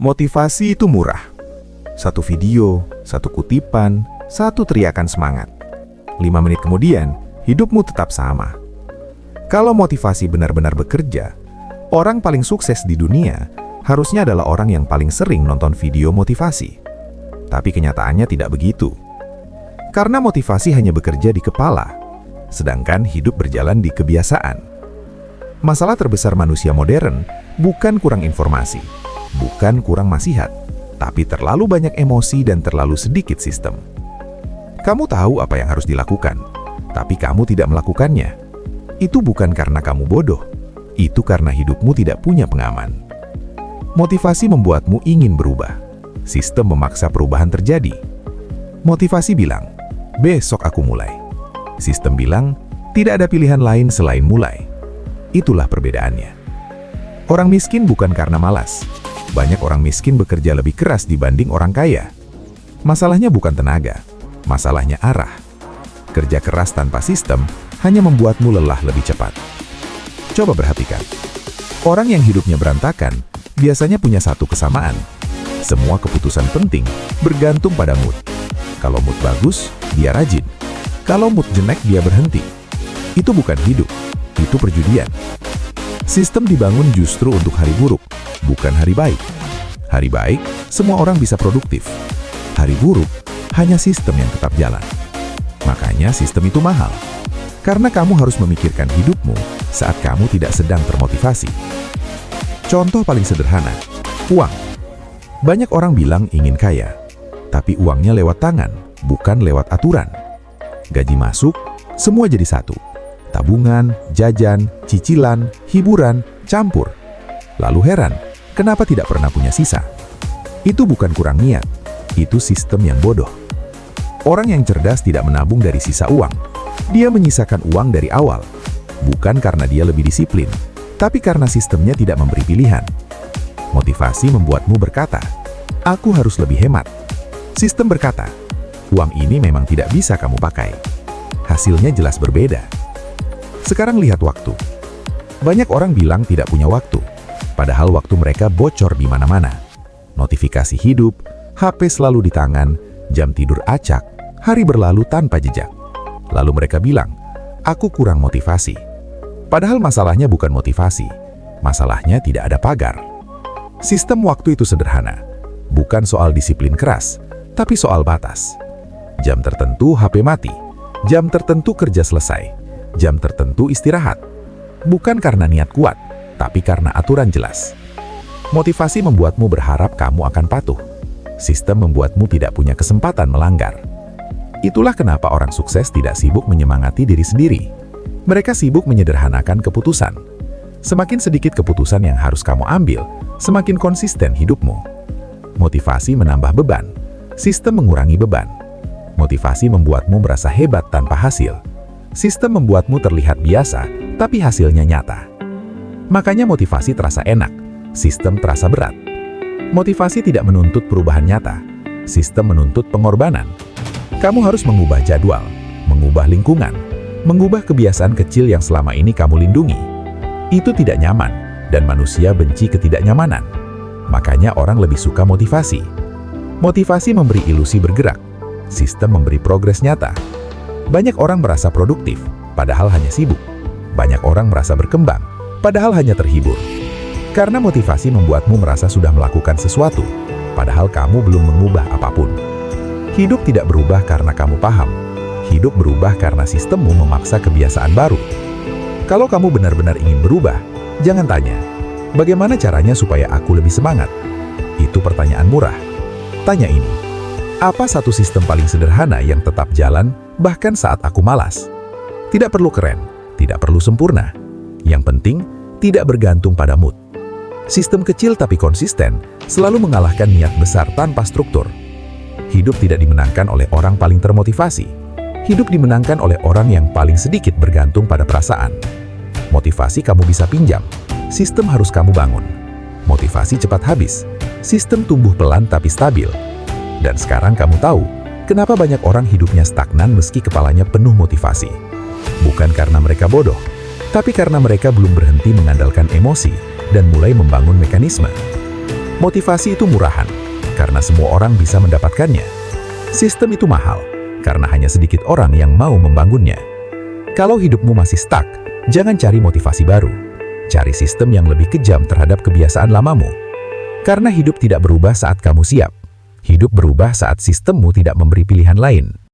Motivasi itu murah. Satu video, satu kutipan, satu teriakan semangat. 5 menit kemudian, hidupmu tetap sama. Kalau motivasi benar-benar bekerja, orang paling sukses di dunia harusnya adalah orang yang paling sering nonton video motivasi. Tapi kenyataannya tidak begitu. Karena motivasi hanya bekerja di kepala, sedangkan hidup berjalan di kebiasaan. Masalah terbesar manusia modern bukan kurang informasi, bukan kurang nasihat, tapi terlalu banyak emosi dan terlalu sedikit sistem. Kamu tahu apa yang harus dilakukan, tapi kamu tidak melakukannya. Itu bukan karena kamu bodoh, itu karena hidupmu tidak punya pengaman. Motivasi membuatmu ingin berubah. Sistem memaksa perubahan terjadi. Motivasi bilang, besok aku mulai. Sistem bilang, tidak ada pilihan lain selain mulai. Itulah perbedaannya. Orang miskin bukan karena malas. Banyak orang miskin bekerja lebih keras dibanding orang kaya. Masalahnya bukan tenaga, masalahnya arah. Kerja keras tanpa sistem hanya membuatmu lelah lebih cepat. Coba perhatikan. Orang yang hidupnya berantakan biasanya punya satu kesamaan. Semua keputusan penting bergantung pada mood. Kalau mood bagus, dia rajin. Kalau mood jelek, dia berhenti. Itu bukan hidup, itu perjudian. Sistem dibangun justru untuk hari buruk, bukan hari baik. Hari baik, semua orang bisa produktif. Hari buruk, hanya sistem yang tetap jalan. Makanya sistem itu mahal. Karena kamu harus memikirkan hidupmu saat kamu tidak sedang termotivasi. Contoh paling sederhana, uang. Banyak orang bilang ingin kaya, tapi uangnya lewat tangan, bukan lewat aturan. Gaji masuk, semua jadi satu. Tabungan, jajan, cicilan, hiburan, campur. Lalu heran, kenapa tidak pernah punya sisa? Itu bukan kurang niat, itu sistem yang bodoh. Orang yang cerdas tidak menabung dari sisa uang. Dia menyisakan uang dari awal. Bukan karena dia lebih disiplin, tapi karena sistemnya tidak memberi pilihan. Motivasi membuatmu berkata, aku harus lebih hemat. Sistem berkata, uang ini memang tidak bisa kamu pakai. Hasilnya jelas berbeda. Sekarang lihat waktu. Banyak orang bilang tidak punya waktu, padahal waktu mereka bocor di mana-mana. Notifikasi hidup, HP selalu di tangan, jam tidur acak, hari berlalu tanpa jejak. Lalu mereka bilang, aku kurang motivasi. Padahal masalahnya bukan motivasi, masalahnya tidak ada pagar. Sistem waktu itu sederhana, bukan soal disiplin keras, tapi soal batas. Jam tertentu HP mati, jam tertentu kerja selesai. Jam tertentu istirahat. Bukan karena niat kuat, tapi karena aturan jelas. Motivasi membuatmu berharap kamu akan patuh. Sistem membuatmu tidak punya kesempatan melanggar. Itulah kenapa orang sukses tidak sibuk menyemangati diri sendiri. Mereka sibuk menyederhanakan keputusan. Semakin sedikit keputusan yang harus kamu ambil, semakin konsisten hidupmu. Motivasi menambah beban. Sistem mengurangi beban. Motivasi membuatmu merasa hebat tanpa hasil. Sistem membuatmu terlihat biasa, tapi hasilnya nyata. Makanya motivasi terasa enak, sistem terasa berat. Motivasi tidak menuntut perubahan nyata, sistem menuntut pengorbanan. Kamu harus mengubah jadwal, mengubah lingkungan, mengubah kebiasaan kecil yang selama ini kamu lindungi. Itu tidak nyaman, dan manusia benci ketidaknyamanan. Makanya orang lebih suka motivasi. Motivasi memberi ilusi bergerak, sistem memberi progres nyata. Banyak orang merasa produktif, padahal hanya sibuk. Banyak orang merasa berkembang, padahal hanya terhibur. Karena motivasi membuatmu merasa sudah melakukan sesuatu, padahal kamu belum mengubah apapun. Hidup tidak berubah karena kamu paham. Hidup berubah karena sistemmu memaksa kebiasaan baru. Kalau kamu benar-benar ingin berubah, jangan tanya, bagaimana caranya supaya aku lebih semangat? Itu pertanyaan murah. Tanya ini, apa satu sistem paling sederhana yang tetap jalan bahkan saat aku malas? Tidak perlu keren, tidak perlu sempurna. Yang penting, tidak bergantung pada mood. Sistem kecil tapi konsisten selalu mengalahkan niat besar tanpa struktur. Hidup tidak dimenangkan oleh orang paling termotivasi. Hidup dimenangkan oleh orang yang paling sedikit bergantung pada perasaan. Motivasi kamu bisa pinjam, sistem harus kamu bangun. Motivasi cepat habis, sistem tumbuh pelan tapi stabil. Dan sekarang kamu tahu, kenapa banyak orang hidupnya stagnan meski kepalanya penuh motivasi. Bukan karena mereka bodoh, tapi karena mereka belum berhenti mengandalkan emosi dan mulai membangun mekanisme. Motivasi itu murahan, karena semua orang bisa mendapatkannya. Sistem itu mahal, karena hanya sedikit orang yang mau membangunnya. Kalau hidupmu masih stuck, jangan cari motivasi baru. Cari sistem yang lebih kejam terhadap kebiasaan lamamu. Karena hidup tidak berubah saat kamu siap. Hidup berubah saat sistemmu tidak memberi pilihan lain.